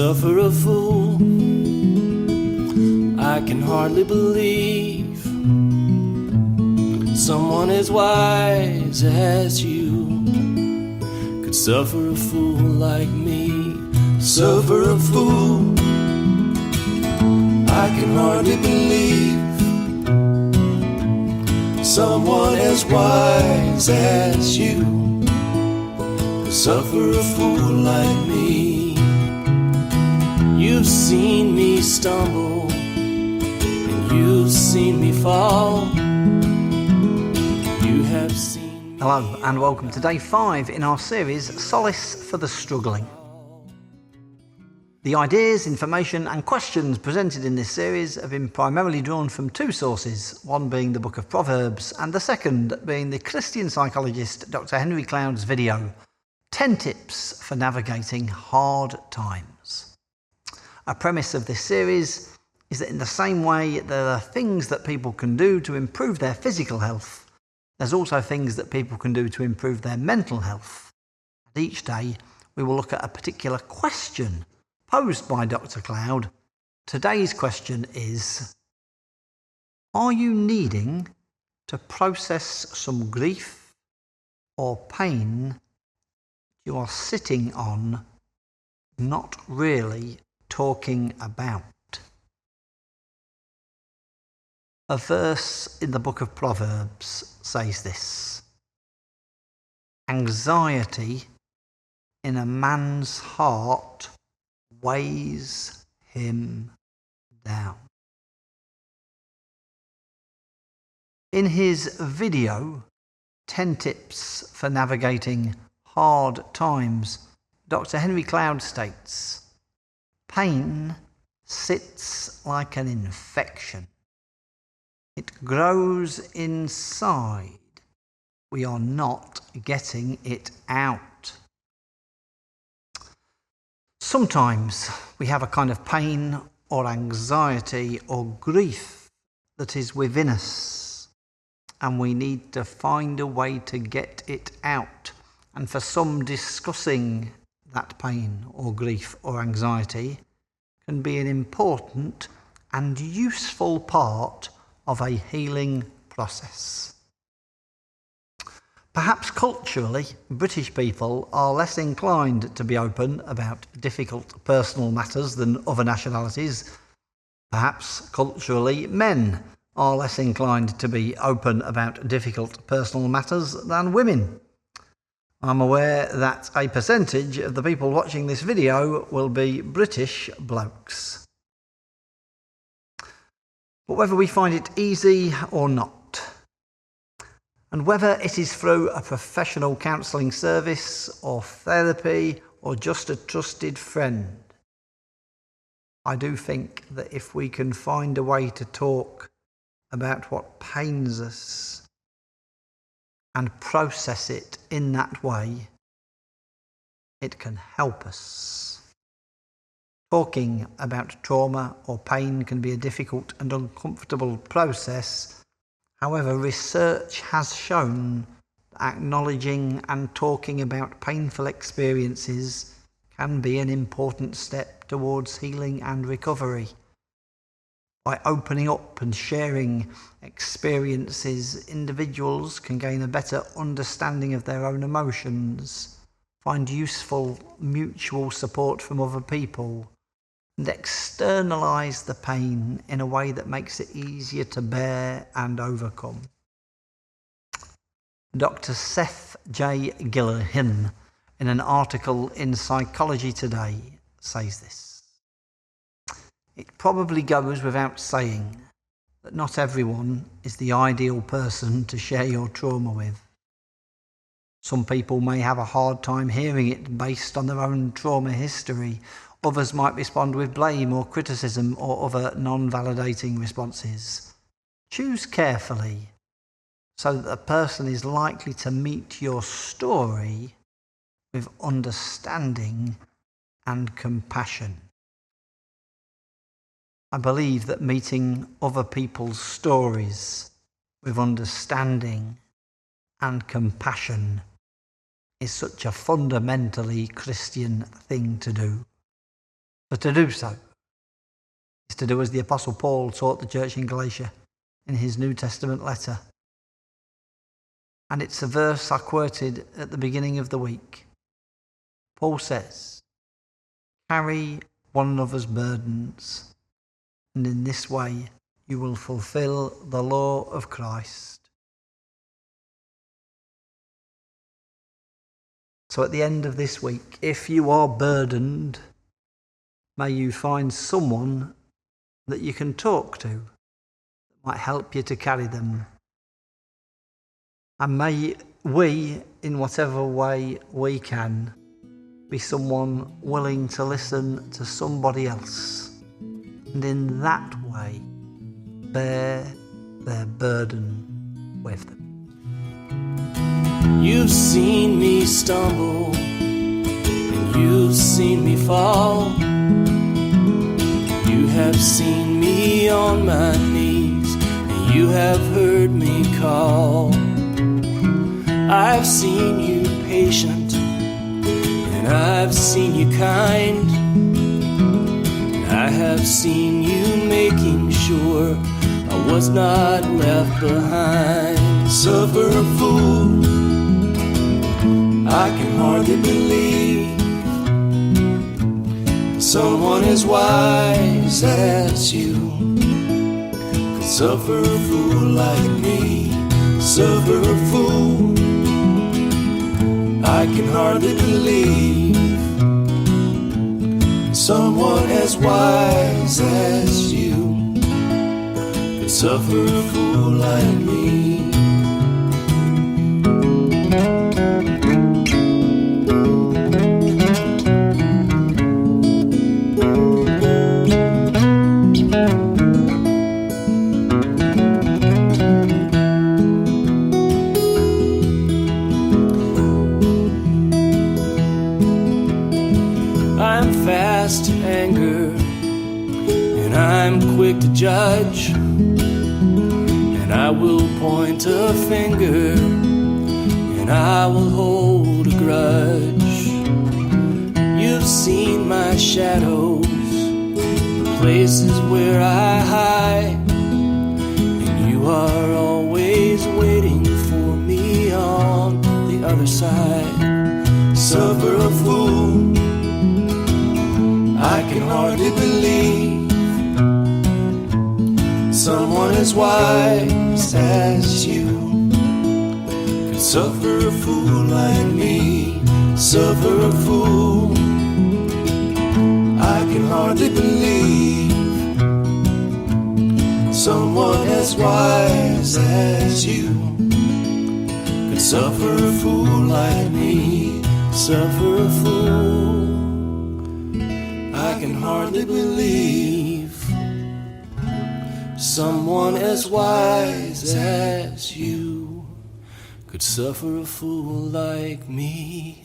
suffer a fool. I can hardly believe someone as wise as you could suffer a fool like me. Suffer a fool. I can hardly believe someone as wise as you could suffer a fool like me. You've seen me stumble and you've seen me fall. You have seen me. Hello and welcome to day 5 in our series Solace for the Struggling. The ideas, information and questions presented in this series have been primarily drawn from two sources, one being the Book of Proverbs and the second being the Christian psychologist Dr. Henry Cloud's video, 10 Tips for Navigating Hard Times. A premise of this series is that in the same way there are things that people can do to improve their physical health, there's also things that people can do to improve their mental health. And each day we will look at a particular question posed by Dr. Cloud. Today's question is, are you needing to process some grief or pain you are sitting on, not really talking about? A verse in the Book of Proverbs says this: anxiety in a man's heart weighs him down. In his video, 10 Tips for Navigating Hard Times, Dr. Henry Cloud states, pain sits like an infection. It grows inside. We are not getting it out. Sometimes we have a kind of pain or anxiety or grief that is within us, and we need to find a way to get it out. And for some, discussing that pain or grief or anxiety can be an important and useful part of a healing process. Perhaps culturally, British people are less inclined to be open about difficult personal matters than other nationalities. Perhaps culturally, men are less inclined to be open about difficult personal matters than women. I'm aware that a percentage of the people watching this video will be British blokes. But whether we find it easy or not, and whether it is through a professional counselling service or therapy or just a trusted friend, I do think that if we can find a way to talk about what pains us and process it in that way, it can help us. Talking about trauma or pain can be a difficult and uncomfortable process. However, research has shown that acknowledging and talking about painful experiences can be an important step towards healing and recovery. By opening up and sharing experiences, individuals can gain a better understanding of their own emotions, find useful mutual support from other people, and externalise the pain in a way that makes it easier to bear and overcome. Dr. Seth J. Gillihan, in an article in Psychology Today, says this: it probably goes without saying that not everyone is the ideal person to share your trauma with. Some people may have a hard time hearing it based on their own trauma history. Others might respond with blame or criticism or other non-validating responses. Choose carefully so that the person is likely to meet your story with understanding and compassion. I believe that meeting other people's stories with understanding and compassion is such a fundamentally Christian thing to do. So to do so is to do as the Apostle Paul taught the church in Galatia in his New Testament letter. And it's a verse I quoted at the beginning of the week. Paul says, "Carry one another's burdens, and in this way you will fulfill the law of Christ." So at the end of this week, if you are burdened, may you find someone that you can talk to that might help you to carry them. And may we, in whatever way we can, be someone willing to listen to somebody else, and in that way bear their burden with them. You've seen me stumble, and you've seen me fall. You have seen me on my knees, and you have heard me call. I've seen you patient, and I've seen you kind. I have seen you making sure I was not left behind. Suffer a fool, I can hardly believe someone as wise as you could suffer a fool like me. Suffer a fool, I can hardly believe someone as wise as you could suffer a fool like me. I'm fast to anger, and I'm quick to judge, and I will point a finger, and I will hold a grudge. You've seen my shadows, the places where I hide, and you are always waiting for me on the other side. Suffer a fool, I can hardly believe someone as wise as you could suffer a fool like me. Suffer a fool, I can hardly believe someone as wise as you could suffer a fool like me. Suffer a fool, I can hardly believe someone as wise as you could suffer a fool like me.